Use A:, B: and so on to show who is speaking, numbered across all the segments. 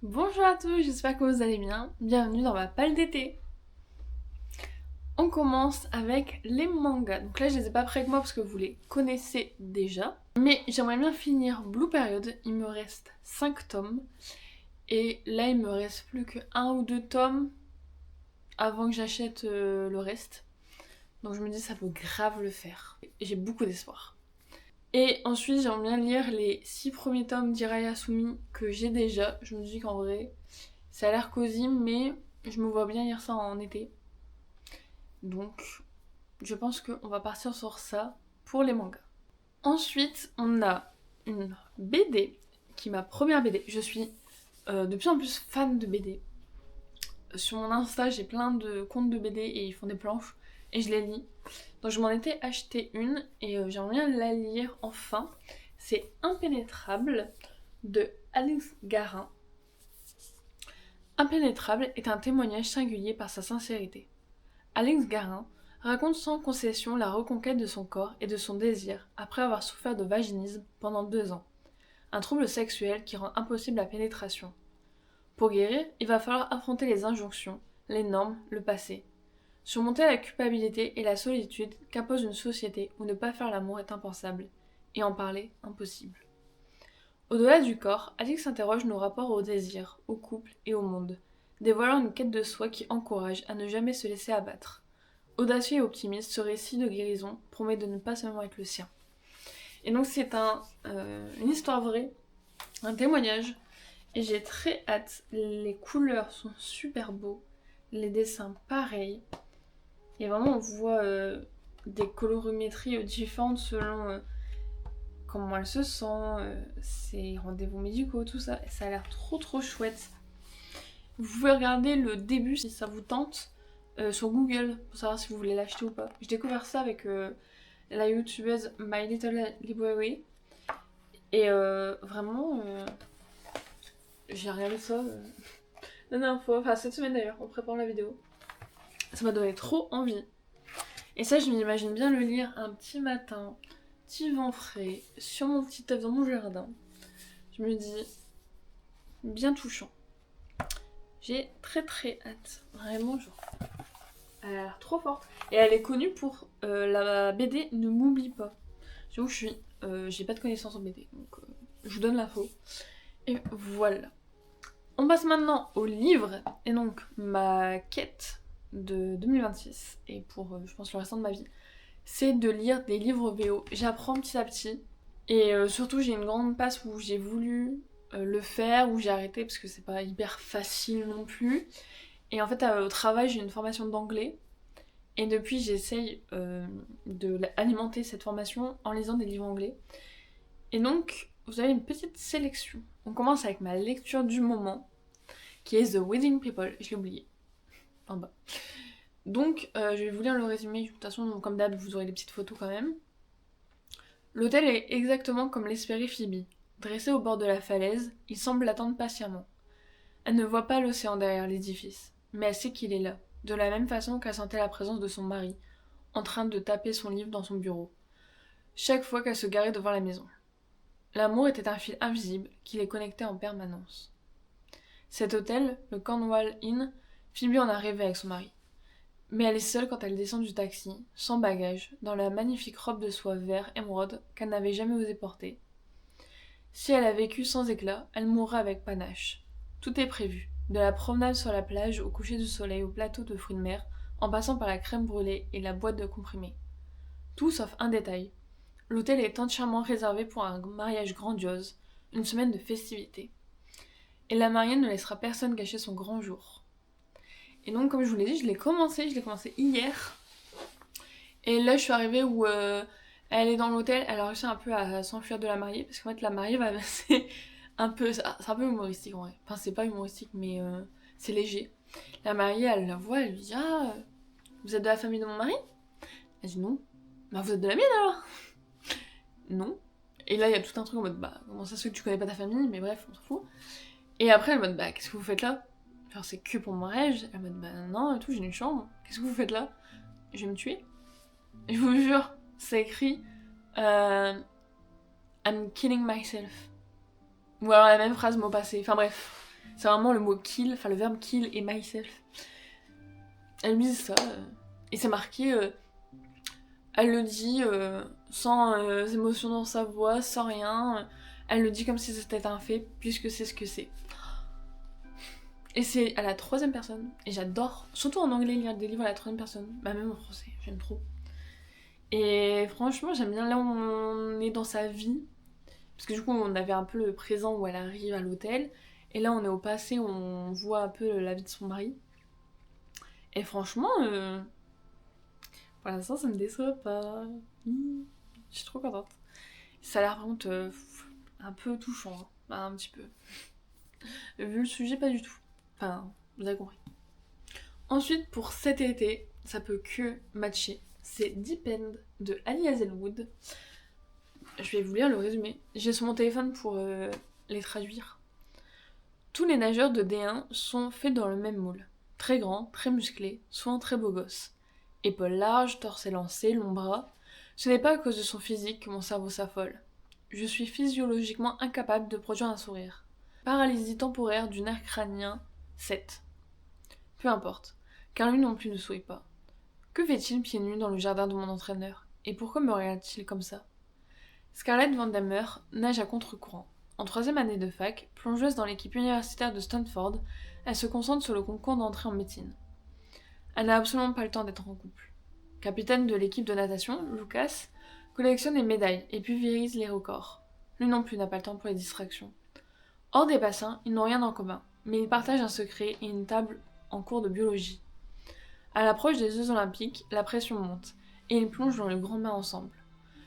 A: Bonjour à tous, j'espère que vous allez bien. Bienvenue dans ma palle d'été. On commence avec les mangas. Donc là, je les ai pas prêts avec moi parce que vous les connaissez déjà. Mais j'aimerais bien finir Blue Period. Il me reste 5 tomes. Et là, il me reste plus que 1 ou 2 tomes avant que j'achète le reste. Donc je me dis, ça peut grave le faire. Et j'ai beaucoup d'espoir. Et ensuite, j'aimerais bien lire les 6 premiers tomes d'Iraya Sumi que j'ai déjà. Je me dis qu'en vrai, ça a l'air cosy, mais je me vois bien lire ça en été. Donc, je pense qu'on va partir sur ça pour les mangas. Ensuite, on a une BD, qui est ma première BD. Je suis de plus en plus fan de BD. Sur mon Insta, j'ai plein de comptes de BD et ils font des planches et je les lis. Donc je m'en étais acheté une et j'aimerais bien la lire enfin. C'est Impénétrable de Alice Garin. Impénétrable est un témoignage singulier par sa sincérité. Alex Garin raconte sans concession la reconquête de son corps et de son désir après avoir souffert de vaginisme pendant 2 ans, un trouble sexuel qui rend impossible la pénétration. Pour guérir, il va falloir affronter les injonctions, les normes, le passé. Surmonter la culpabilité et la solitude qu'impose une société où ne pas faire l'amour est impensable, et en parler impossible. Au-delà du corps, Alex s'interroge nos rapports au désir, au couple et au monde, dévoilant une quête de soi qui encourage à ne jamais se laisser abattre. Audacieux et optimiste, ce récit de guérison promet de ne pas seulement être le sien. Et donc c'est une histoire vraie, un témoignage, et j'ai très hâte. Les couleurs sont super beaux, les dessins pareils, et vraiment on voit des colorimétries différentes selon comment elle se sent, ses rendez-vous médicaux, tout ça. Et ça a l'air trop chouette. Vous pouvez regarder le début si ça vous tente sur Google pour savoir si vous voulez l'acheter ou pas. J'ai découvert ça avec la youtubeuse My Little Library et vraiment j'ai regardé ça la dernière fois, enfin cette semaine d'ailleurs en préparant la vidéo. Ça m'a donné trop envie. Et ça je m'imagine bien le lire un petit matin, petit vent frais, sur mon petit œuf dans mon jardin. Je me dis bien touchant. J'ai très hâte, vraiment genre. Elle a l'air trop forte. Et elle est connue pour la BD Ne m'oublie pas. J'avoue que j'ai pas de connaissances en BD, donc je vous donne l'info. Et voilà. On passe maintenant au livre, et donc ma quête de 2026, et pour je pense le restant de ma vie, c'est de lire des livres VO. J'apprends petit à petit, et surtout j'ai une grande passe où j'ai voulu le faire, où j'ai arrêté parce que c'est pas hyper facile non plus. Et en fait au travail j'ai une formation d'anglais, et depuis, j'essaye d'alimenter cette formation en lisant des livres anglais. Et donc, vous avez une petite sélection. On commence avec ma lecture du moment, qui est The Wedding People. Je l'ai oublié, en bas. Donc, je vais vous lire le résumé. De toute façon, comme d'hab, vous aurez des petites photos quand même. L'hôtel est exactement comme l'espérait Phoebe. Dressé au bord de la falaise, il semble l'attendre patiemment. Elle ne voit pas l'océan derrière l'édifice, mais elle sait qu'il est là, de la même façon qu'elle sentait la présence de son mari, en train de taper son livre dans son bureau, chaque fois qu'elle se garait devant la maison. L'amour était un fil invisible qui les connectait en permanence. Cet hôtel, le Cornwall Inn, Phoebe en a rêvé avec son mari. Mais elle est seule quand elle descend du taxi, sans bagage, dans la magnifique robe de soie vert émeraude qu'elle n'avait jamais osé porter. Si elle a vécu sans éclat, elle mourra avec panache. Tout est prévu, de la promenade sur la plage au coucher du soleil au plateau de fruits de mer, en passant par la crème brûlée et la boîte de comprimés. Tout sauf un détail. L'hôtel est entièrement réservé pour un mariage grandiose, une semaine de festivités. Et la mariée ne laissera personne gâcher son grand jour. Et donc, comme je vous l'ai dit, je l'ai commencé hier. Et là, je suis arrivée où elle est dans l'hôtel, elle a réussi un peu à s'enfuir de la mariée, parce qu'en fait, la mariée va c'est c'est un peu humoristique en vrai. Enfin, c'est pas humoristique, mais c'est léger. La mariée, elle la voit, elle lui dit: Ah, vous êtes de la famille de mon mari? Elle dit non. Bah, vous êtes de la mienne alors? Non. Et là, il y a tout un truc en mode: Bah, comment ça se fait que tu connais pas ta famille? Mais bref, on s'en fout. Et après, elle est en mode: Bah, qu'est-ce que vous faites là? Genre, c'est que pour mon mariage. Elle est en mode: Bah, non, et tout, j'ai une chambre. Qu'est-ce que vous faites là? Je vais me tuer. Je vous jure, c'est écrit I'm killing myself. Ou alors la même phrase mot passé. Enfin bref. C'est vraiment le mot kill, enfin le verbe kill et myself. Elle lui dit ça, et c'est marqué, elle le dit sans émotion dans sa voix, sans rien. Elle le dit comme si c'était un fait, puisque c'est ce que c'est. Et c'est à la troisième personne, et j'adore, surtout en anglais, lire des livres à la troisième personne, bah même en français, j'aime trop. Et franchement, j'aime bien là où on est dans sa vie, parce que du coup, on avait un peu le présent où elle arrive à l'hôtel, et là, on est au passé où on voit un peu la vie de son mari. Et franchement, pour l'instant, ça me déçoit pas. Je suis trop contente. Ça a l'air par contre un peu touchant, hein. Bah, un petit peu. Vu le sujet, pas du tout. Enfin, vous avez compris. Ensuite, pour cet été, ça peut que matcher. C'est Depend de Ali Hazelwood. Je vais vous lire le résumé. J'ai sur mon téléphone pour les traduire. Tous les nageurs de D1 sont faits dans le même moule. Très grands, très musclés, souvent très beaux gosses. Épaules larges, torse élancé, longs bras. Ce n'est pas à cause de son physique que mon cerveau s'affole. Je suis physiologiquement incapable de produire un sourire. Paralysie temporaire du nerf crânien 7. Peu importe, car lui non plus ne sourit pas. Que fait-il pieds nus dans le jardin de mon entraîneur? Et pourquoi me regarde-t-il comme ça? Scarlett Vandamer nage à contre-courant. En troisième année de fac, plongeuse dans l'équipe universitaire de Stanford, elle se concentre sur le concours d'entrée en médecine. Elle n'a absolument pas le temps d'être en couple. Capitaine de l'équipe de natation, Lucas collectionne les médailles et pulvérise les records. Lui non plus n'a pas le temps pour les distractions. Hors des bassins, ils n'ont rien en commun, mais ils partagent un secret et une table en cours de biologie. À l'approche des Jeux Olympiques, la pression monte, et ils plongent dans le grand bain ensemble.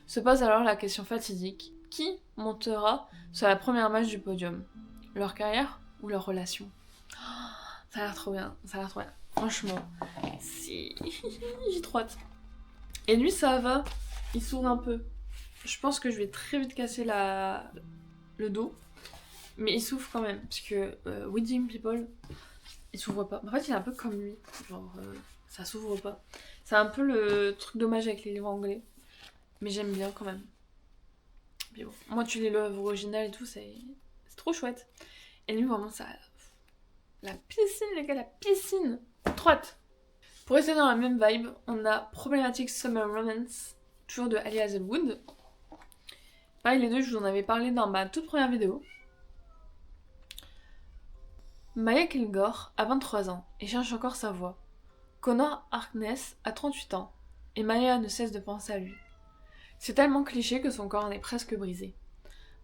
A: Se pose alors la question fatidique, qui montera sur la première marche du podium? Leur carrière ou leur relation? Ça a l'air trop bien, ça a l'air trop bien. Franchement, c'est... j'ai trop hâte. Et lui, ça va, il s'ouvre un peu. Je pense que je vais très vite casser le dos, mais il s'ouvre quand même, parce que Wedding People, il s'ouvre pas. En fait, il est un peu comme lui, genre, ça s'ouvre pas. C'est un peu le truc dommage avec les livres anglais, mais j'aime bien quand même. Puis bon, moi, tu lis l'œuvre originale et tout, c'est trop chouette. Et lui, vraiment, ça... La piscine, les gars, la piscine. Trop hâte. Pour rester dans la même vibe, on a Problematic Summer Romance, toujours de Ali Hazelwood. Pareil, les deux, je vous en avais parlé dans ma toute première vidéo. Maya Kilgore a 23 ans et cherche encore sa voix. Connor Harkness a 38 ans et Maya ne cesse de penser à lui. C'est tellement cliché que son corps en est presque brisé.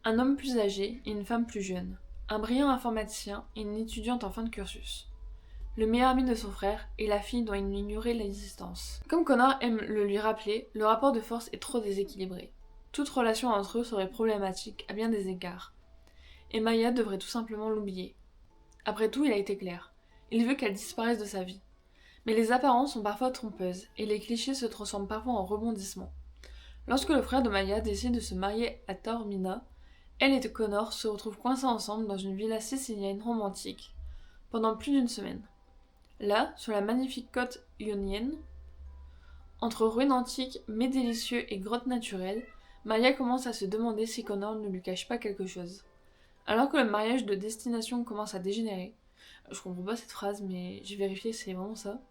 A: Un homme plus âgé et une femme plus jeune. Un brillant informaticien et une étudiante en fin de cursus. Le meilleur ami de son frère et la fille dont il ignorait l'existence. Comme Connor aime le lui rappeler, le rapport de force est trop déséquilibré. Toute relation entre eux serait problématique à bien des égards. Et Maya devrait tout simplement l'oublier. Après tout, il a été clair. Il veut qu'elle disparaisse de sa vie. Mais les apparences sont parfois trompeuses, et les clichés se transforment parfois en rebondissements. Lorsque le frère de Maya décide de se marier à Taormina, elle et Connor se retrouvent coincés ensemble dans une villa sicilienne romantique, pendant plus d'une semaine. Là, sur la magnifique côte ionienne, entre ruines antiques mais délicieux et grottes naturelles, Maya commence à se demander si Connor ne lui cache pas quelque chose. Alors que le mariage de destination commence à dégénérer, je comprends pas cette phrase mais j'ai vérifié, c'est vraiment ça,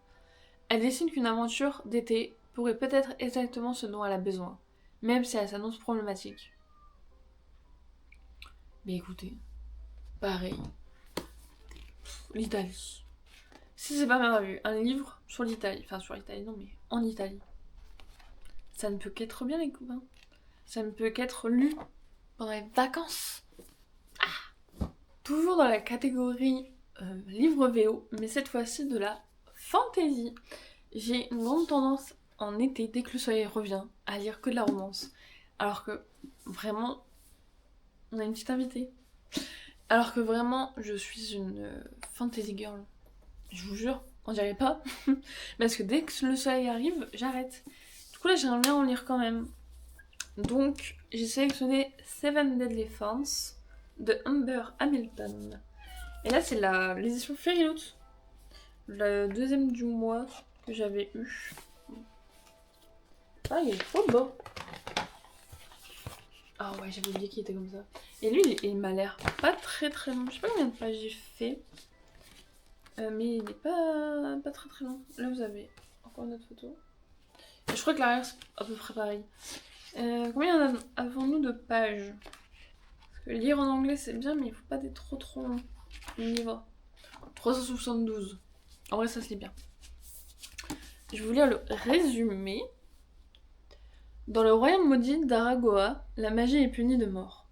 A: elle décide qu'une aventure d'été pourrait peut-être exactement ce dont elle a besoin, même si elle s'annonce problématique. Mais écoutez, pareil, l'Italie. Si c'est pas merveilleux, un livre sur l'Italie, enfin sur l'Italie non mais en Italie, ça ne peut qu'être bien les copains. Ça ne peut qu'être lu pendant les vacances. Toujours dans la catégorie livre VO, mais cette fois-ci de la fantasy. J'ai une grande tendance en été, dès que le soleil revient, à lire que de la romance. Alors que vraiment, on a une petite invitée. Alors que vraiment, je suis une fantasy girl. Je vous jure, on dirait pas. Parce que dès que le soleil arrive, j'arrête. Du coup là, j'aimerais bien en lire quand même. Donc, j'ai sélectionné Seven Deadly Forms de Humber Hamilton. Et là, c'est l'édition Fairyloot. Le deuxième du mois que j'avais eu. Ah, il est trop beau. Ah ouais, j'avais oublié qu'il était comme ça. Et lui, il m'a l'air pas très très long. Je sais pas combien de pages j'ai fait. Mais il est pas très très long. Là, vous avez encore une autre photo. Et je crois que l'arrière, c'est à peu près pareil. Combien avons-nous de pages? Parce que lire en anglais, c'est bien, mais il faut pas être trop long. On y va. 372. En vrai, ça se lit bien. Je vais vous lire le résumé. Dans le royaume maudit d'Aragoa, la magie est punie de mort.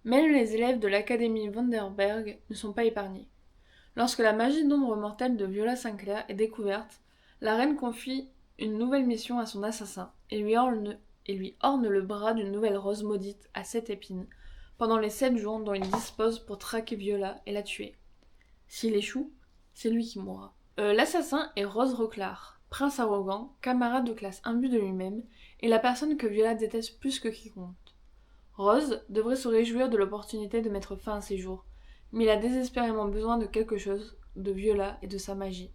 A: Même les élèves de l'Académie Vanderberg ne sont pas épargnés. Lorsque la magie d'ombre mortelle de Viola Sinclair est découverte, la reine confie une nouvelle mission à son assassin et lui orne le bras d'une nouvelle rose maudite à 7 épines, pendant les 7 jours dont il dispose pour traquer Viola et la tuer. S'il échoue, c'est lui qui mourra. L'assassin est Rose Roclar, prince arrogant, camarade de classe imbu de lui-même, et la personne que Viola déteste plus que quiconque. Rose devrait se réjouir de l'opportunité de mettre fin à ses jours, mais il a désespérément besoin de quelque chose, de Viola et de sa magie.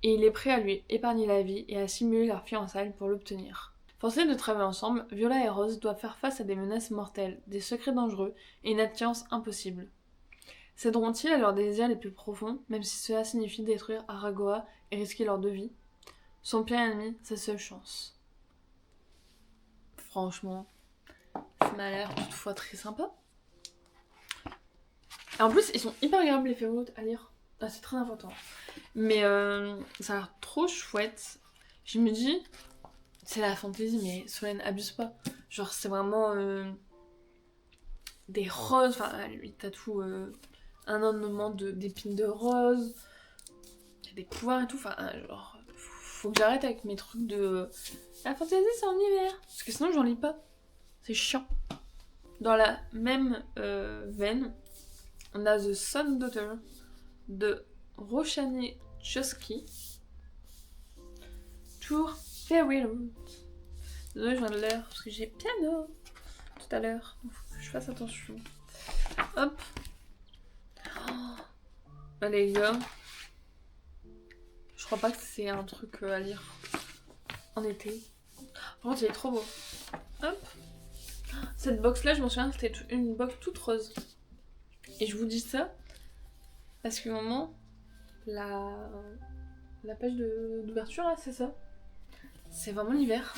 A: Et il est prêt à lui épargner la vie et à simuler leur fiançailles pour l'obtenir. Forcés de travailler ensemble, Viola et Rose doivent faire face à des menaces mortelles, des secrets dangereux et une attirance impossible. Céderont-ils à leurs désirs les plus profonds, même si cela signifie détruire Aragoa et risquer leur de vie? Son pire ennemi, sa seule chance. Franchement, ça m'a l'air toutefois très sympa. Et en plus, ils sont hyper agréables les féroutes à lire. Ah, c'est très important. Mais ça a l'air trop chouette. Je me dis, c'est la fantaisie, mais Solène abuse pas. Genre, c'est vraiment des roses. Enfin, lui tatoue un ornement d'épines de rose. Il y a des pouvoirs et tout. Enfin, genre, faut que j'arrête avec mes trucs de. La fantaisie, c'est en hiver. Parce que sinon, j'en lis pas. C'est chiant. Dans la même veine, on a The Sun Daughter de Roshani Chosky. Tour Fairy Root. Désolée, je viens de l'heure parce que j'ai piano tout à l'heure. Il faut que je fasse attention. Hop. Oh. Allez, les gars. Je crois pas que c'est un truc à lire en été. Par contre, il est trop beau. Hop. Cette box-là, je m'en souviens, c'était une box toute rose. Et je vous dis ça parce que moment, la page d'ouverture, là, c'est ça. C'est vraiment l'hiver.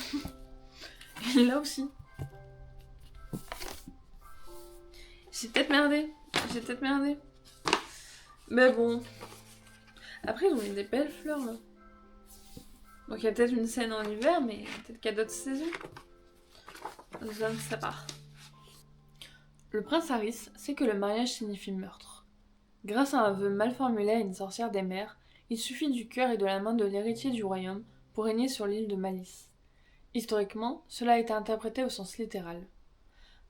A: Et là aussi. J'ai peut-être merdé. Mais bon. Après, ils ont mis des belles fleurs, là. Donc il y a peut-être une scène en hiver, mais peut-être qu'il y a d'autres saisons. Je ne sais pas. Le prince Harris sait que le mariage signifie meurtre. Grâce à un vœu mal formulé à une sorcière des mers, il suffit du cœur et de la main de l'héritier du royaume pour régner sur l'île de Malice. Historiquement, cela a été interprété au sens littéral.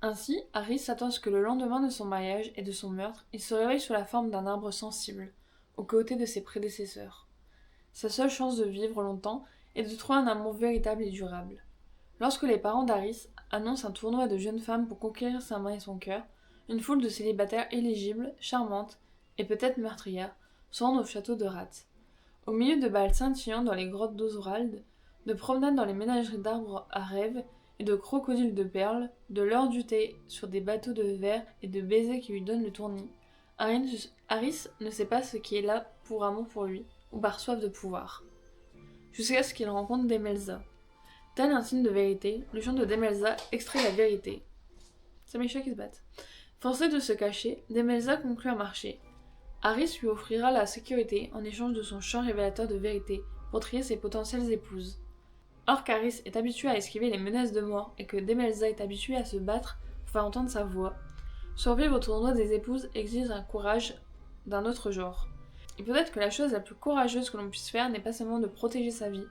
A: Ainsi, Harris s'attend à ce que le lendemain de son mariage et de son meurtre, il se réveille sous la forme d'un arbre sensible, aux côtés de ses prédécesseurs. Sa seule chance de vivre longtemps est de trouver un amour véritable et durable. Lorsque les parents d'Harris annoncent un tournoi de jeunes femmes pour conquérir sa main et son cœur, une foule de célibataires éligibles, charmantes et peut-être meurtrières se rendent au château de Rath. Au milieu de bals scintillants dans les grottes d'Oswald, de promenades dans les ménageries d'arbres à rêve et de crocodiles de perles, de l'heure du thé sur des bateaux de verre et de baisers qui lui donnent le tournis, Harris ne sait pas ce qui est là pour amour pour lui ou par soif de pouvoir. Jusqu'à ce qu'il rencontre Demelza. Tel un signe de vérité, le chant de Demelza extrait la vérité. C'est mes chats qui se battent. Forcé de se cacher, Demelza conclut un marché. Harris lui offrira la sécurité en échange de son chant révélateur de vérité pour trier ses potentielles épouses. Or qu'Harris est habitué à esquiver les menaces de mort et que Demelza est habitué à se battre pour faire entendre sa voix, survivre au tournoi des épouses exige un courage d'un autre genre. Et peut-être que la chose la plus courageuse que l'on puisse faire n'est pas seulement de protéger sa vie,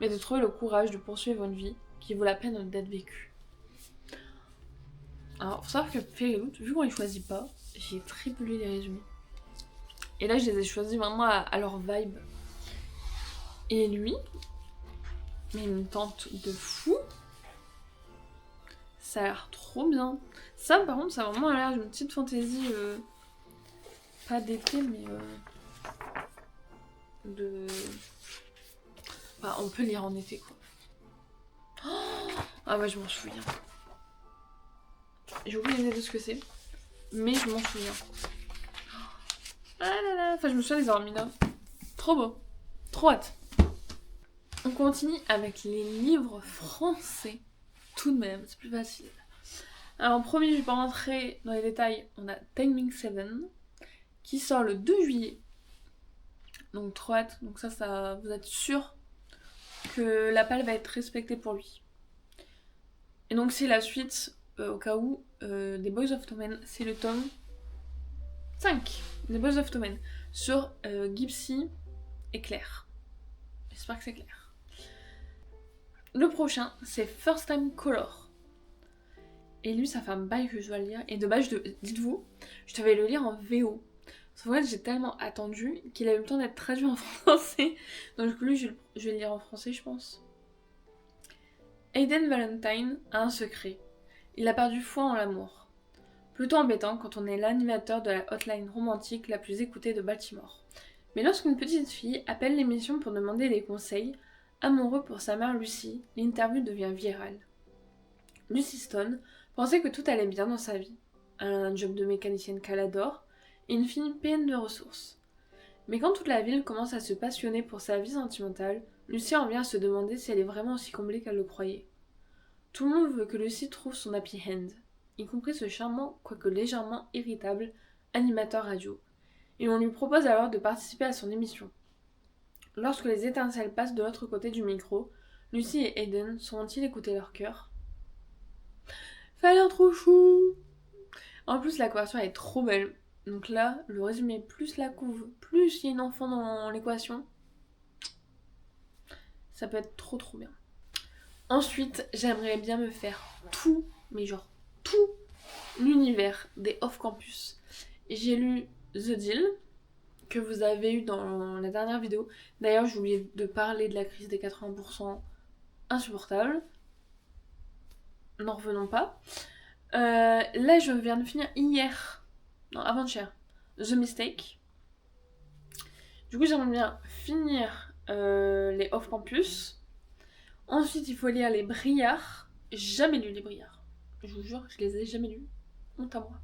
A: mais de trouver le courage de poursuivre une vie qui vaut la peine d'être vécue. Alors, faut savoir que Fairyloot, vu qu'on les choisit pas, j'ai triple lu les résumés. Et là, je les ai choisis vraiment à leur vibe. Et lui, mais il me tente de fou. Ça a l'air trop bien. Ça, par contre, ça a vraiment l'air d'une petite fantaisie, pas d'été, mais de... Enfin, on peut lire en été, quoi. Oh ah ouais, je m'en souviens. J'ai oublié de ce que c'est. Mais je m'en souviens. Ah là là. Enfin, je me souviens des avoir mis là. Trop beau. Trop hâte. On continue avec les livres français. Tout de même, c'est plus facile. Alors, en premier, je vais pas rentrer dans les détails. On a Taming 7 qui sort le 2 juillet. Donc, trop hâte. Donc, ça vous êtes sûr que la palle va être respectée pour lui. Et donc, c'est la suite, au cas où, des Boys of Tommen. C'est le tome 5 des Boys of Tommen sur Gypsy et Claire. J'espère que c'est clair. Le prochain, c'est First Time Color. Et lui, ça fait un bail que je dois le lire. Et de base, dites-vous, je devais le lire en VO. Sauf que j'ai tellement attendu qu'il a eu le temps d'être traduit en français. Donc du coup, lui, je vais le lire en français, je pense. Aiden Valentine a un secret. Il a perdu foi en l'amour. Plutôt embêtant quand on est l'animateur de la hotline romantique la plus écoutée de Baltimore. Mais lorsqu'une petite fille appelle l'émission pour demander des conseils, amoureux pour sa mère Lucy, l'interview devient virale. Lucy Stone pensait que tout allait bien dans sa vie. Elle a un job de mécanicienne qu'elle adore et une fille pleine de ressources. Mais quand toute la ville commence à se passionner pour sa vie sentimentale, Lucy en vient à se demander si elle est vraiment aussi comblée qu'elle le croyait. Tout le monde veut que Lucy trouve son happy end, y compris ce charmant, quoique légèrement irritable, animateur radio. Et on lui propose alors de participer à son émission. Lorsque les étincelles passent de l'autre côté du micro, Lucy et Aiden sauront-ils écouter leur cœur ? Ça a l'air trop chou. En plus, la couverture est trop belle. Donc là, le résumé plus la couve, plus il y a une enfant dans l'équation, ça peut être trop trop bien. Ensuite, j'aimerais bien me faire tout, mais genre tout l'univers des off-campus. J'ai lu The Deal, que vous avez eu dans la dernière vidéo. D'ailleurs, j'ai oublié de parler de la crise des 80% insupportable. N'en revenons pas. Là, je viens de finir hier, non, avant-hier, The Mistake. Du coup, j'aimerais bien finir les off-campus. Ensuite, il faut lire les Briards. Jamais lu les Briards. Je vous jure, je les ai jamais lus. Honte à moi.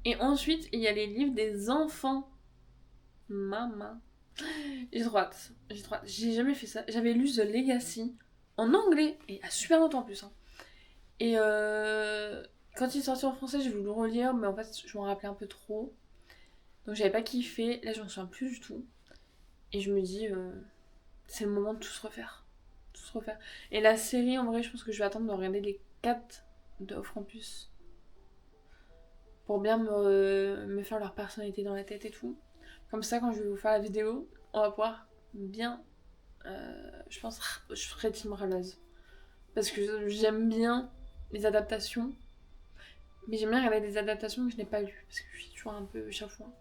A: Et ensuite, il y a les livres des enfants. Maman. J'ai trop hâte. J'ai jamais fait ça. J'avais lu The Legacy en anglais. Et à super longtemps en plus. Hein. Et quand il est sorti en français, j'ai voulu le relire. Mais en fait, je m'en rappelais un peu trop. Donc j'avais pas kiffé. Là, je m'en souviens plus du tout. Et je me dis, c'est le moment de tout se refaire. Et la série, en vrai, je pense que je vais attendre de regarder les 4 de Off-Campus. Pour bien me faire leur personnalité dans la tête et tout. Comme ça, quand je vais vous faire la vidéo, on va pouvoir bien... je pense je ferai Team Ralaz. Parce que j'aime bien les adaptations. Mais j'aime bien regarder des adaptations que je n'ai pas lues. Parce que je suis toujours un peu chafouin.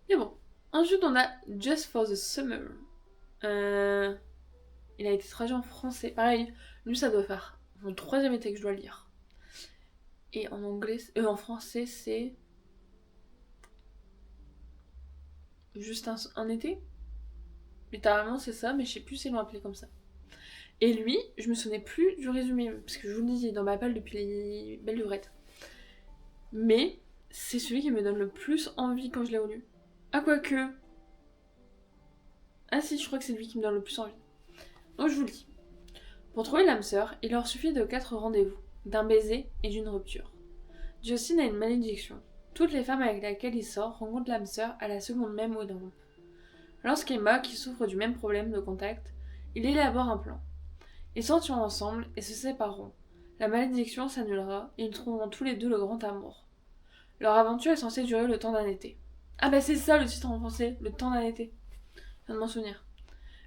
A: Mais bon. Ensuite, on a Just for the Summer. Il a été traduit en français. Pareil, lui, ça doit faire mon 3e été que je dois le lire. Et en anglais, en français, c'est... Juste un été. Littéralement, c'est ça, mais je sais plus si ils l'ont appelé comme ça. Et lui, je me souvenais plus du résumé, parce que je vous le dis, il est dans ma palle depuis les belles levrettes. Mais c'est celui qui me donne le plus envie quand je l'ai relu. Ah, quoique... Ah si, je crois que c'est lui qui me donne le plus envie. Donc je vous le dis. Pour trouver l'âme sœur, il leur suffit de 4 rendez-vous, d'un baiser et d'une rupture. Justin a une malédiction. Toutes les femmes avec lesquelles il sort rencontrent l'âme sœur à la seconde même où ils rompent. Lorsqu'Emma, qui souffre du même problème de contact, il élabore un plan. Ils sortiront ensemble et se sépareront. La malédiction s'annulera et ils trouveront tous les deux le grand amour. Leur aventure est censée durer le temps d'un été. Ah bah c'est ça le titre en français, le temps d'un été. Je viens de m'en souvenir.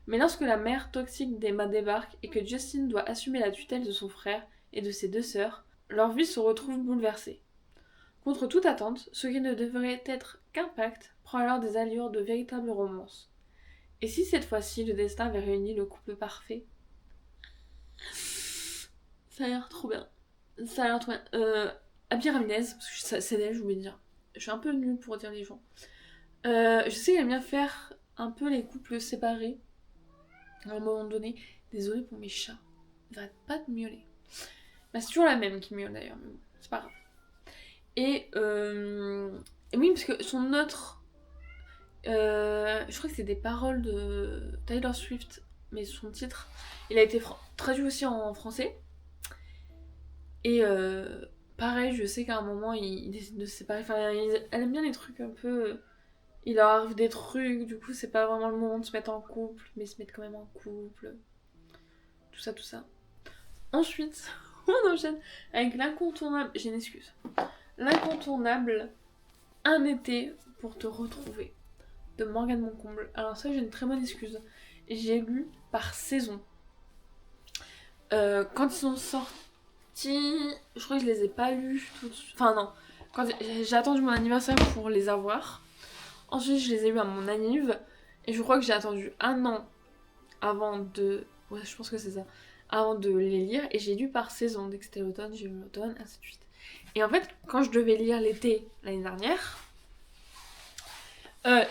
A: Mais lorsque la mère toxique d'Emma débarque et que Justin doit assumer la tutelle de son frère et de ses 2 sœurs, leur vie se retrouve bouleversée. Contre toute attente, ce qui ne devrait être qu'un pacte prend alors des allures de véritable romance. Et si cette fois-ci le destin avait réuni le couple parfait ? Ça a l'air trop bien. Abby Ramirez, parce que c'est d'elle, je voulais dire. Je suis un peu nulle pour dire les gens. Je sais qu'elle aime bien faire un peu les couples séparés. À un moment donné. Désolée pour mes chats. Ils n'arrêtent pas de miauler. Bah, c'est toujours la même qui miaule d'ailleurs, mais bon, c'est pas grave. Et oui, parce que son autre... je crois que c'est des paroles de Taylor Swift, mais son titre, il a été traduit aussi en français. Et pareil, je sais qu'à un moment, il décide de se séparer. Enfin, elle aime bien les trucs un peu... Il leur arrive des trucs, du coup, c'est pas vraiment le moment de se mettre en couple, mais ils se mettent quand même en couple. Tout ça, tout ça. Ensuite, on enchaîne avec l'incontournable... J'ai une excuse. L'incontournable Un été pour te retrouver de Morgane Moncomble. Alors ça, j'ai une très bonne excuse. J'ai lu par saison. Quand ils sont sortis, je crois que je les ai pas lus tout de suite. Enfin non, quand j'ai attendu mon anniversaire pour les avoir. Ensuite, je les ai lus à mon anniv. Et je crois que j'ai attendu 1 an avant de... Ouais, je pense que c'est ça. Avant de les lire. Et j'ai lu par saison. Dès que c'était l'automne, j'ai lu l'automne, ainsi de suite. Et en fait, quand je devais lire l'été l'année dernière,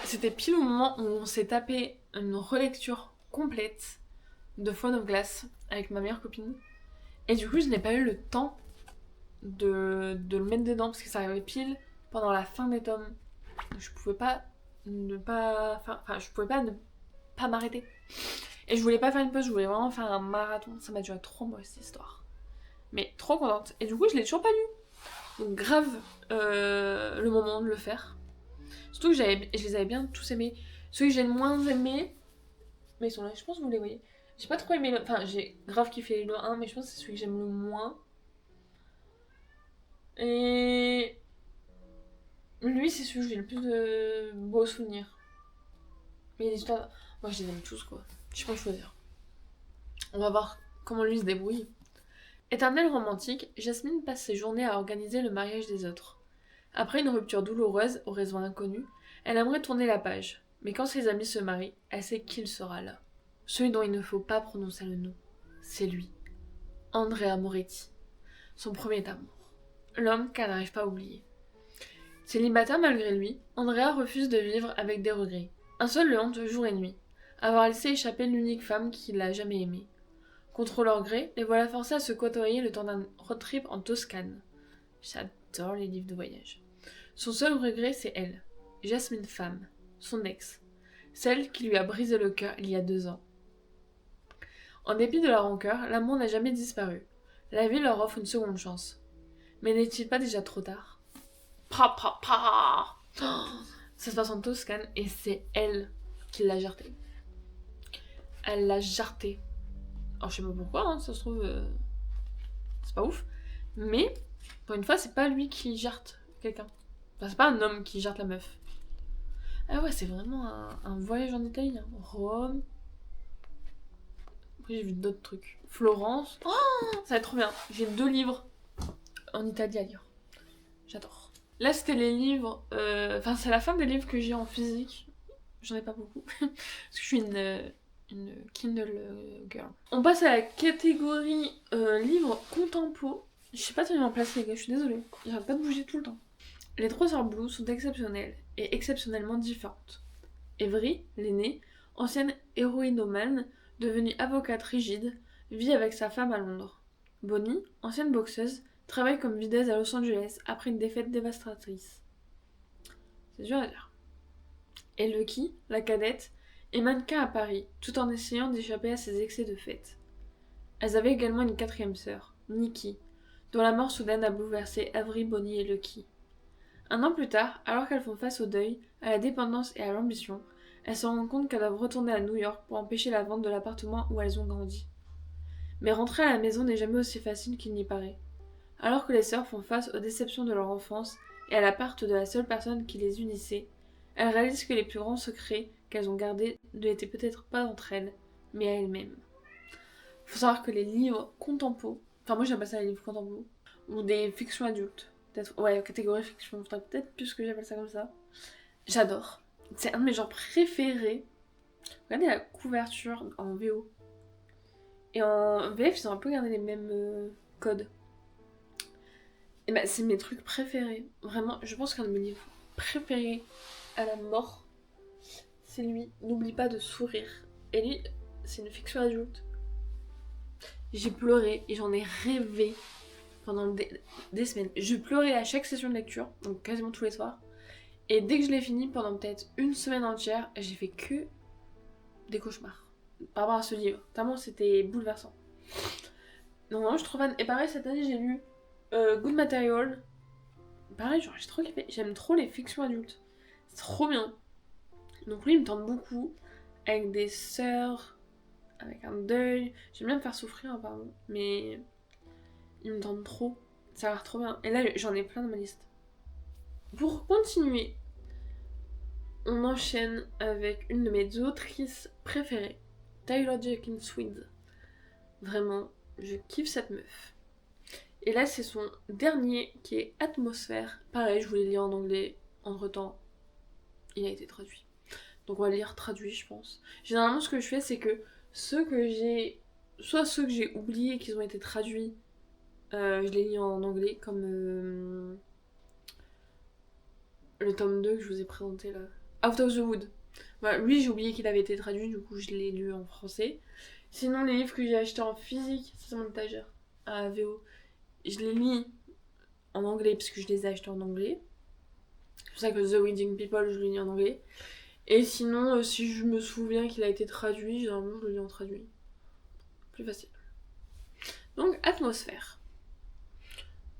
A: c'était pile au moment où on s'est tapé une relecture complète de Faune of Glass avec ma meilleure copine. Et du coup, je n'ai pas eu le temps de le mettre dedans parce que ça arrivait pile pendant la fin des tomes. Je pouvais pas ne pas... Enfin, je pouvais pas ne pas m'arrêter. Et je voulais pas faire une pause, je voulais vraiment faire un marathon. Ça m'a duré 3 mois cette histoire. Mais trop contente. Et du coup, je l'ai toujours pas lu. Donc grave le moment de le faire. Surtout que je les avais bien tous aimés. Ceux que j'ai le moins aimés, mais ils sont là, je pense que vous les voyez. J'ai pas trop aimé Enfin, j'ai grave kiffé le 1, mais je pense que c'est celui que j'aime le moins. Et lui, c'est celui que j'ai le plus de beaux souvenirs. Mais les histoires... Moi, je les aime tous, quoi. Je sais pas choisir. On va voir comment lui se débrouille. Éternelle romantique, Jasmine passe ses journées à organiser le mariage des autres. Après une rupture douloureuse, aux raisons inconnues, elle aimerait tourner la page. Mais quand ses amis se marient, elle sait qu'il sera là. Celui dont il ne faut pas prononcer le nom. C'est lui. Andrea Moretti. Son premier amour. L'homme qu'elle n'arrive pas à oublier. Célibataire malgré lui, Andrea refuse de vivre avec des regrets. Un seul le hante jour et nuit. Avoir laissé échapper l'unique femme qu'il a jamais aimée. Contre leur gré, les voilà forcés à se côtoyer le temps d'un road trip en Toscane. J'adore les livres de voyage. Son seul regret, c'est elle. Jasmine femme. Son ex. Celle qui lui a brisé le cœur il y a 2 ans. En dépit de leur rancœur, l'amour n'a jamais disparu. La vie leur offre une seconde chance. Mais n'est-il pas déjà trop tard? Pa pa pa. Ça se passe en Toscane et c'est elle qui l'a jarté. Elle l'a jarté. Alors je sais pas pourquoi, hein, ça se trouve... c'est pas ouf. Mais, pour une fois, c'est pas lui qui jarte quelqu'un. Enfin, c'est pas un homme qui jarte la meuf. Ah ouais, c'est vraiment un voyage en Italie. Hein. Rome. Après, j'ai vu d'autres trucs. Florence. Oh, ça va être trop bien. J'ai 2 livres en Italie à lire. J'adore. Là, c'était les livres... Enfin, c'est la fin des livres que j'ai en physique. J'en ai pas beaucoup. Parce que je suis une Kindle girl. On passe à la catégorie livres contempo. Je sais pas tenir en place les gars, je suis désolée. J'arrête pas de bouger tout le temps. Les 3 sœurs Blue sont exceptionnelles et exceptionnellement différentes. Avery, l'aînée, ancienne héroïnomane, devenue avocate rigide, vit avec sa femme à Londres. Bonnie, ancienne boxeuse, travaille comme videuse à Los Angeles après une défaite dévastatrice. C'est dur à dire. Et Lucky, la cadette, est mannequin à Paris, tout en essayant d'échapper à ses excès de fête. Elles avaient également une 4e sœur, Nikki, dont la mort soudaine a bouleversé Avery, Bonnie et Lucky. 1 an plus tard, alors qu'elles font face au deuil, à la dépendance et à l'ambition, elles se rendent compte qu'elles doivent retourner à New York pour empêcher la vente de l'appartement où elles ont grandi. Mais rentrer à la maison n'est jamais aussi facile qu'il n'y paraît. Alors que les sœurs font face aux déceptions de leur enfance et à la perte de la seule personne qui les unissait, elles réalisent que les plus grands secrets qu'elles ont gardés ne l'étaient peut-être pas entre elles, mais à elles-mêmes. Faut savoir que les livres contempo, enfin moi j'aime pas ça les livres contempo, ou des fictions adultes, peut-être, ouais, catégorie fiction, peut-être plus que j'appelle ça comme ça, j'adore. C'est un de mes genres préférés. Regardez la couverture en VO. Et en VF, ils ont un peu gardé les mêmes codes. Et bah, c'est mes trucs préférés. Vraiment, je pense qu'un de mes livres préférés à la mort, c'est lui. N'oublie pas de sourire. Et lui, c'est une fiction adulte. J'ai pleuré et j'en ai rêvé pendant des semaines. Je pleurais à chaque session de lecture, donc quasiment tous les soirs. Et dès que je l'ai fini, pendant peut-être une semaine entière, j'ai fait que des cauchemars par rapport à ce livre. Tellement c'était bouleversant. Donc vraiment, je suis trop fan. Et pareil, cette année, j'ai lu Good Material. Pareil, genre, j'ai trop kiffé. J'aime trop les fictions adultes. C'est trop bien. Donc lui, il me tente beaucoup. Avec des sœurs, avec un deuil. J'aime bien me faire souffrir, apparemment. Mais il me tente trop. Ça a l'air trop bien. Et là, j'en ai plein dans ma liste. Pour continuer, on enchaîne avec une de mes autrices préférées, Taylor Jenkins Reid. Vraiment, je kiffe cette meuf. Et là, c'est son dernier qui est Atmosphère. Pareil, je voulais lire en anglais. Entre-temps, il a été traduit. Donc on va lire traduit, je pense. Généralement, ce que je fais, c'est que ceux que j'ai... Soit ceux que j'ai oubliés qu'ils ont été traduits, je les lis en anglais, comme le tome 2 que je vous ai présenté là. Out of the Wood. Voilà, lui, j'ai oublié qu'il avait été traduit, du coup, je l'ai lu en français. Sinon, les livres que j'ai achetés en physique, c'est mon étagère, à VO. Je les lis en anglais, parce que je les ai achetés en anglais. C'est pour ça que The Reading People, je le lis en anglais. Et sinon, si je me souviens qu'il a été traduit, généralement, je le lis en traduit. Plus facile. Donc, Atmosphère.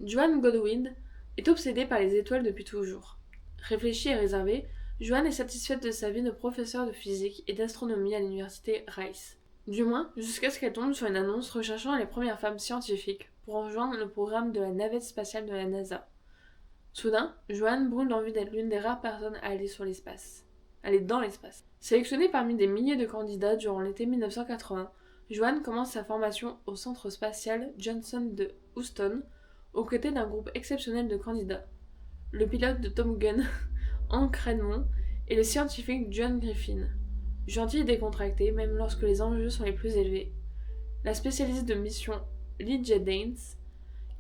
A: Joan Godwin est obsédée par les étoiles depuis toujours. Réfléchie et réservée, Joan est satisfaite de sa vie de professeure de physique et d'astronomie à l'université Rice. Du moins, jusqu'à ce qu'elle tombe sur une annonce recherchant les premières femmes scientifiques pour rejoindre le programme de la navette spatiale de la NASA. Soudain, Joan brûle l'envie d'être l'une des rares personnes à aller dans l'espace. Sélectionnée parmi des milliers de candidats durant l'été 1980, Joan commence sa formation au centre spatial Johnson de Houston, aux côtés d'un groupe exceptionnel de candidats. Le pilote de Top Gun, Hank Redmond, et le scientifique John Griffin. Gentil et décontracté, même lorsque les enjeux sont les plus élevés. La spécialiste de mission Lydia Danes,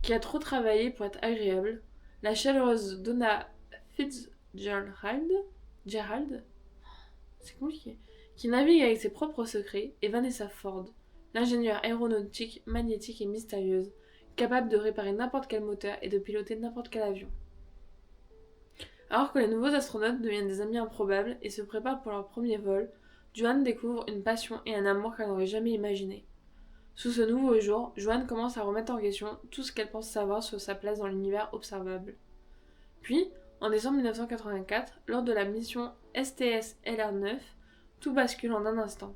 A: qui a trop travaillé pour être agréable, la chaleureuse Donna Fitzgerald, c'est compliqué, qui navigue avec ses propres secrets, et Vanessa Ford, l'ingénieure aéronautique, magnétique et mystérieuse, capable de réparer n'importe quel moteur et de piloter n'importe quel avion. Alors que les nouveaux astronautes deviennent des amis improbables et se préparent pour leur premier vol, Joan découvre une passion et un amour qu'elle n'aurait jamais imaginé. Sous ce nouveau jour, Joan commence à remettre en question tout ce qu'elle pense savoir sur sa place dans l'univers observable. Puis, en décembre 1984, lors de la mission STS-LR9, tout bascule en un instant.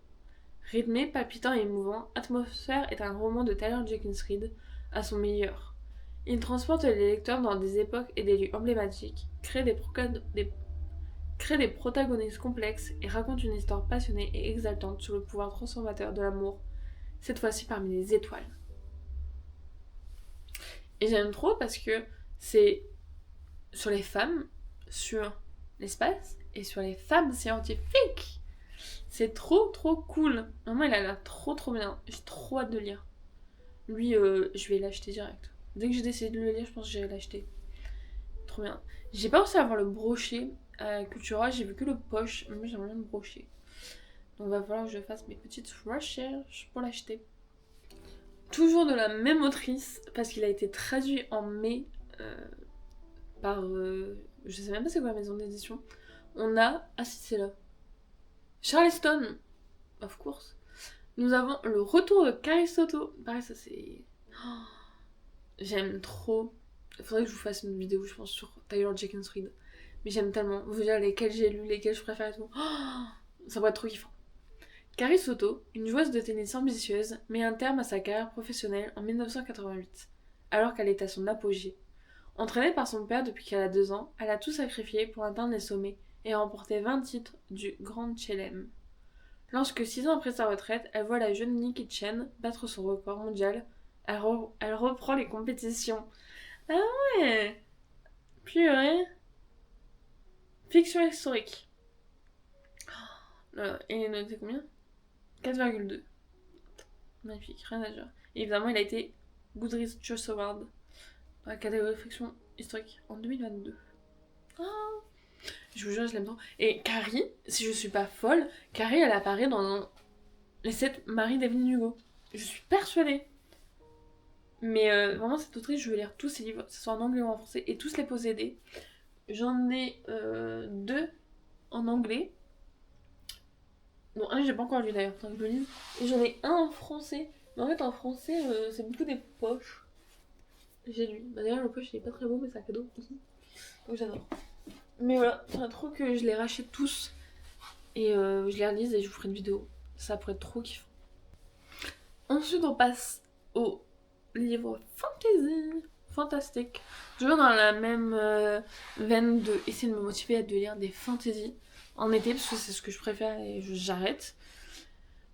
A: Rythmé, palpitant et émouvant, Atmosphère est un roman de Taylor Jenkins Reid à son meilleur. Il transporte les lecteurs dans des époques et des lieux emblématiques, crée des protagonistes complexes et raconte une histoire passionnée et exaltante sur le pouvoir transformateur de l'amour, cette fois-ci parmi les étoiles. Et j'aime trop parce que c'est sur les femmes, sur l'espace et sur les femmes scientifiques. C'est trop trop cool. Vraiment, il a l'air trop trop bien. J'ai trop hâte de lire. Lui, je vais l'acheter direct. Dès que j'ai décidé de le lire, je pense que j'irai l'acheter. Trop bien. J'ai pas pensé à avoir le brochet à Cultura, j'ai vu que le poche, mais moi j'aimerais bien le brochet. Donc va falloir que je fasse mes petites recherches pour l'acheter. Toujours de la même autrice, parce qu'il a été traduit en mai par... je sais même pas c'est quoi la maison d'édition. On a... Ah si, c'est là. Charleston, of course. Nous avons le retour de Carrie Soto. Pareil, ça c'est... Oh, j'aime trop. Il faudrait que je vous fasse une vidéo, je pense, sur Taylor Jenkins Reid. Mais j'aime tellement. Vous dire lesquels j'ai lu, lesquels je préfère et tout. Oh, ça va être trop kiffant. Carrie Soto, une joueuse de tennis ambitieuse, met un terme à sa carrière professionnelle en 1988, alors qu'elle est à son apogée. Entraînée par son père depuis qu'elle a 2 ans, elle a tout sacrifié pour atteindre les sommets et remporter 20 titres du Grand Chelem. Lorsque 6 ans après sa retraite, elle voit la jeune Nikki Chen battre son record mondial, elle reprend les compétitions. Ah ouais. Purée. Fiction historique. Et il est noté combien ? 4,2. Magnifique, rien à dire. Et évidemment, il a été Goodreads Choice Award dans la catégorie fiction historique en 2022. Ah, je vous jure, je l'aime trop. Et Carrie, si je suis pas folle, Carrie, elle apparaît dans les 7 maris d'Evelyn Hugo. Je suis persuadée. Mais vraiment, cette autrice, je veux lire tous ses livres, que ce soit en anglais ou en français, et tous les posséder. J'en ai 2 en anglais. Non, un, j'ai pas encore lu d'ailleurs, faut que je le lise. Et j'en ai un en français. Mais en fait, en français, c'est beaucoup des poches. J'ai lu. Bah, d'ailleurs, le poche, il est pas très beau, mais c'est un cadeau. Donc j'adore. Mais voilà, j'aimerais trop que je les rachète tous. Et je les relise et je vous ferai une vidéo. Ça pourrait être trop kiffant. Ensuite, on passe au livre fantasy. Fantastique. Toujours dans la même veine de essayer de me motiver à de lire des fantasy en été, parce que c'est ce que je préfère et j'arrête.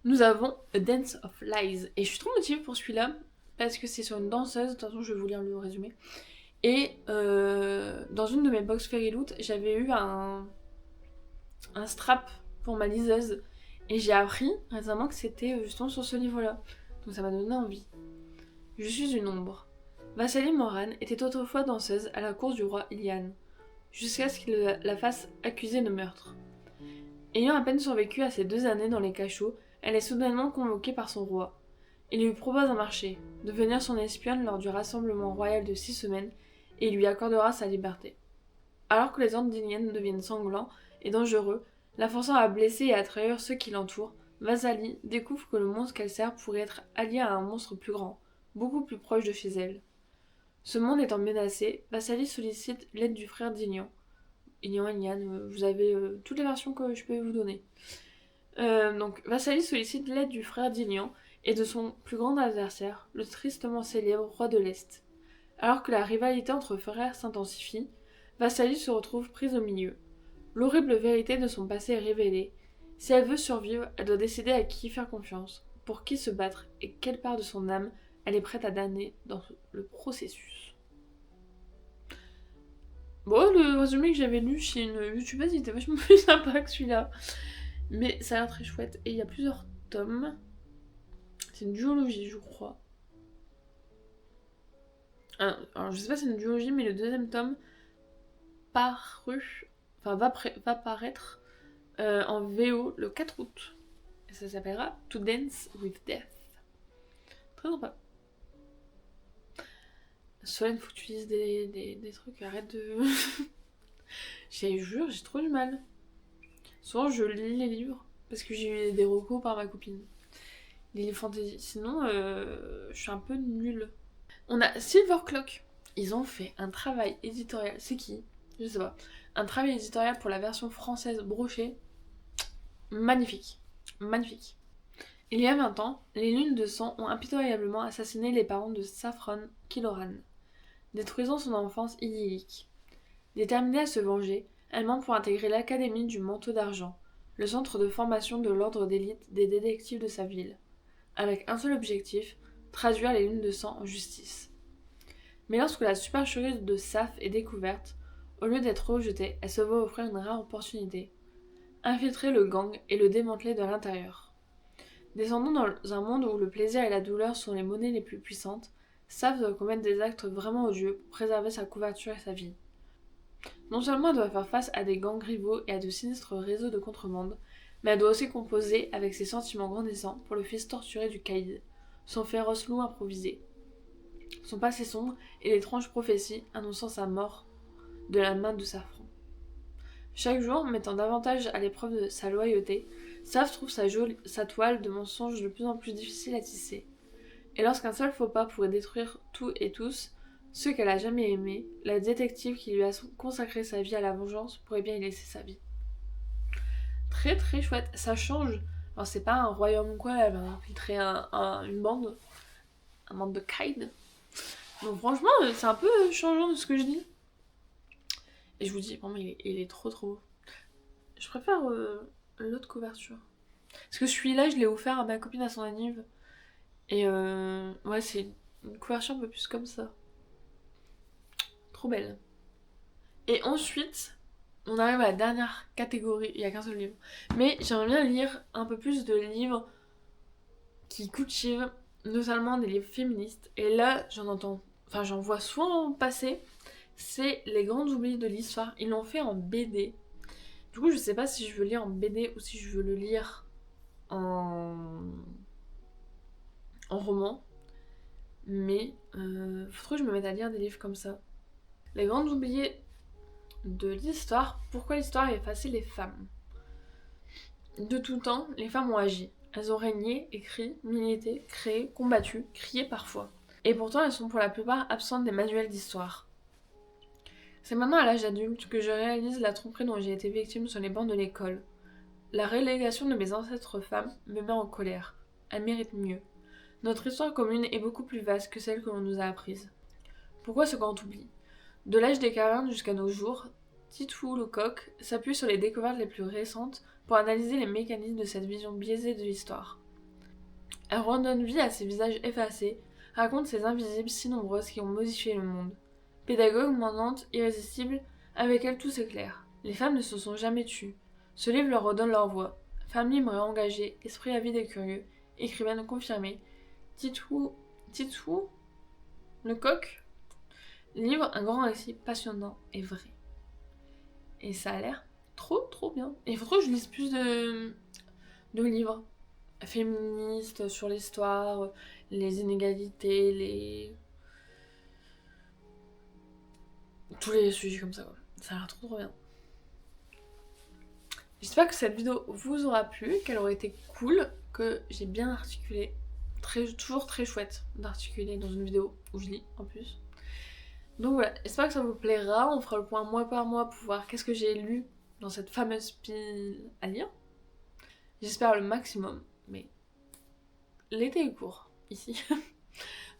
A: Nous avons A Dance of Lies. Et je suis trop motivée pour celui-là, parce que c'est sur une danseuse. De toute façon, je vais vous lire le résumé. Et dans une de mes box Fairy Loot, j'avais eu un strap pour ma liseuse. Et j'ai appris récemment que c'était justement sur ce livre-là. Donc ça m'a donné envie. Je suis une ombre. Vassalie Moran était autrefois danseuse à la cour du roi Ilian, jusqu'à ce qu'il la fasse accuser de meurtre. Ayant à peine survécu à ces 2 années dans les cachots, elle est soudainement convoquée par son roi. Il lui propose un marché, devenir son espionne lors du rassemblement royal de 6 semaines, et il lui accordera sa liberté. Alors que les ordres d'Ilian deviennent sanglants et dangereux, la forçant à blesser et à trahir ceux qui l'entourent, Vassalie découvre que le monstre qu'elle sert pourrait être allié à un monstre plus grand, beaucoup plus proche de chez elle. Ce monde étant menacé, Vassalie sollicite l'aide du frère d'Ilian. Ilian, vous avez toutes les versions que je peux vous donner. Donc, Vassalie sollicite l'aide du frère d'Ilian et de son plus grand adversaire, le tristement célèbre roi de l'Est. Alors que la rivalité entre frères s'intensifie, Vassalie se retrouve prise au milieu. L'horrible vérité de son passé est révélée. Si elle veut survivre, elle doit décider à qui faire confiance, pour qui se battre et quelle part de son âme elle est prête à damner dans le processus. Bon, le résumé que j'avais lu chez une youtubeuse, il était vachement plus sympa que celui-là. Mais ça a l'air très chouette. Et il y a plusieurs tomes. C'est une duologie, je crois. Alors, je sais pas si c'est une duologie, mais le 2e tome va paraître en VO le 4 août. Et ça s'appellera To Dance with Death. Très sympa. Solène, faut que tu lises des trucs, arrête de... Je jure, j'ai trop du mal. Souvent, je lis les livres, parce que j'ai eu des recos par ma copine. Les livres fantasy. Sinon, je suis un peu nulle. On a Silverclock. Ils ont fait un travail éditorial. C'est qui ? Je sais pas. Un travail éditorial pour la version française brochée. Magnifique. Magnifique. Il y a 20 ans, les lunes de sang ont impitoyablement assassiné les parents de Saffron Killoran, détruisant son enfance idyllique. Déterminée à se venger, elle monte pour intégrer l'Académie du Manteau d'Argent, le centre de formation de l'ordre d'élite des détectives de sa ville, avec un seul objectif, traduire les lunes de sang en justice. Mais lorsque la supercherie de Saf est découverte, au lieu d'être rejetée, elle se voit offrir une rare opportunité, infiltrer le gang et le démanteler de l'intérieur. Descendant dans un monde où le plaisir et la douleur sont les monnaies les plus puissantes, Saf doit commettre des actes vraiment odieux pour préserver sa couverture et sa vie. Non seulement elle doit faire face à des gangs rivaux et à de sinistres réseaux de contrebande, mais elle doit aussi composer avec ses sentiments grandissants pour le fils torturé du Caïd, son féroce loup improvisé. Son passé sombre et l'étrange prophétie annonçant sa mort de la main de Saffron. Chaque jour, mettant davantage à l'épreuve de sa loyauté, Saf trouve sa toile de mensonges de plus en plus difficile à tisser. Et lorsqu'un seul faux pas pourrait détruire tout et tous, ceux qu'elle a jamais aimés, la détective qui lui a consacré sa vie à la vengeance pourrait bien y laisser sa vie. Très très chouette, ça change. Alors c'est pas un royaume quoi, elle va infiltrer une bande, un bande de Kaid. Donc franchement, c'est un peu changeant de ce que je dis. Et je vous dis, vraiment, il est trop trop beau. Je préfère l'autre couverture. Parce que celui-là, je l'ai offert à ma copine à son anniv. Et ouais, c'est une couverture un peu plus comme ça. Trop belle. Et ensuite, on arrive à la dernière catégorie. Il n'y a qu'un seul livre. Mais j'aimerais bien lire un peu plus de livres qui cultivent notamment des livres féministes. Et là, j'en vois souvent passer. C'est Les Grands Oubliés de l'Histoire. Ils l'ont fait en BD. Du coup, je sais pas si je veux lire en BD ou si je veux le lire en roman. Mais faut trop que je me mette à lire des livres comme ça. Les grandes oubliées de l'histoire. Pourquoi l'histoire a effacé les femmes? De tout temps, les femmes ont agi. Elles ont régné, écrit, milité, créé, combattu, crié parfois. Et pourtant, elles sont pour la plupart absentes des manuels d'histoire. C'est maintenant à l'âge adulte que je réalise la tromperie dont j'ai été victime sur les bancs de l'école. La relégation de mes ancêtres femmes me met en colère. Elles méritent mieux. Notre histoire commune est beaucoup plus vaste que celle que l'on nous a apprise. Pourquoi ce grand oubli? De l'âge des cavernes jusqu'à nos jours, Titou Lecoq s'appuie sur les découvertes les plus récentes pour analyser les mécanismes de cette vision biaisée de l'histoire. Elle redonne vie à ces visages effacés, raconte ces invisibles si nombreuses qui ont modifié le monde. Pédagogue, mandante, irrésistible, avec elle tout s'éclaire. Les femmes ne se sont jamais tues. Ce livre leur redonne leur voix. Femmes libres et engagées, esprit avide et curieux, écrivaine confirmée, Titou Lecoq livre un grand récit passionnant et vrai. Et ça a l'air trop bien. Et il faut trop que je lise plus de livres féministes sur l'histoire, les inégalités, tous les sujets comme ça, quoi. Ça a l'air trop bien. J'espère que cette vidéo vous aura plu, qu'elle aura été cool, que j'ai bien articulé. Toujours très chouette d'articuler dans une vidéo où je lis en plus. Donc voilà, j'espère que ça vous plaira. On fera le point mois par mois pour voir qu'est-ce que j'ai lu dans cette fameuse pile à lire. J'espère le maximum, mais l'été est court ici.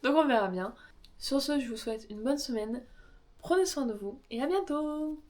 A: Donc on verra bien. Sur ce, je vous souhaite une bonne semaine. Prenez soin de vous et à bientôt!